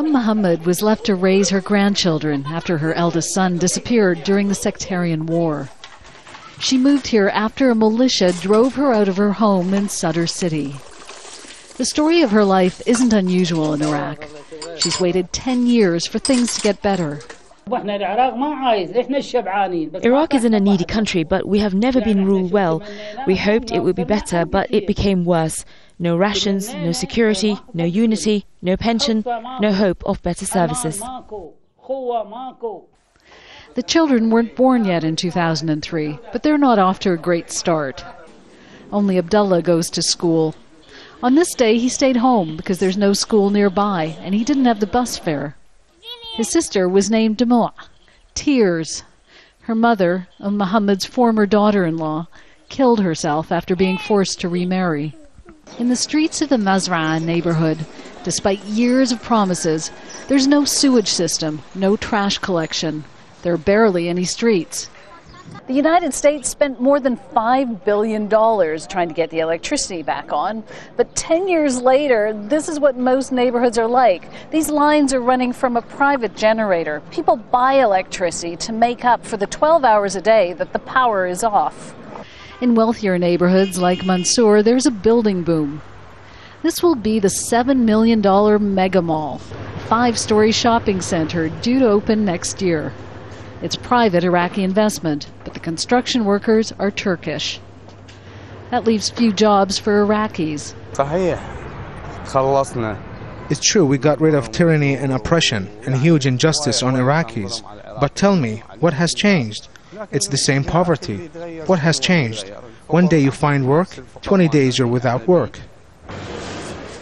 Muhammad was left to raise her grandchildren after her eldest son disappeared during the sectarian war. She moved here after a militia drove her out of her home in Sadr City. The story of her life isn't unusual in Iraq. She's waited 10 years for things to get better. Iraq is in a needy country, but we have never been ruled well. We hoped it would be better, but it became worse. No rations, no security, no unity, no pension, no hope of better services. The children weren't born yet in 2003, but they're not off to a great start. Only Abdullah goes to school. On this day, he stayed home because there's no school nearby, and he didn't have the bus fare. His sister was named Demo', tears. Her mother, Muhammad's former daughter-in-law, killed herself after being forced to remarry. In the streets of the Mazraa neighborhood, despite years of promises, there's no sewage system, no trash collection. There are barely any streets. The United States spent more than $5 billion trying to get the electricity back on. But 10 years later, this is what most neighborhoods are like. These lines are running from a private generator. People buy electricity to make up for the 12 hours a day that the power is off. In wealthier neighborhoods like Mansour, there's a building boom. This will be the $7 million mega mall, a 5-story shopping center due to open next year. It's private Iraqi investment, but the construction workers are Turkish. That leaves few jobs for Iraqis. It's true, we got rid of tyranny and oppression and huge injustice on Iraqis. But tell me, what has changed? It's the same poverty. What has changed? One day you find work, 20 days you're without work.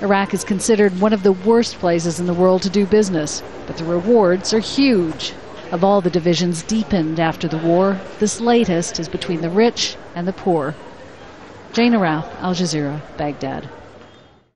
Iraq is considered one of the worst places in the world to do business, but the rewards are huge. Of all the divisions deepened after the war, this latest is between the rich and the poor. Jane Arraf, Al Jazeera, Baghdad.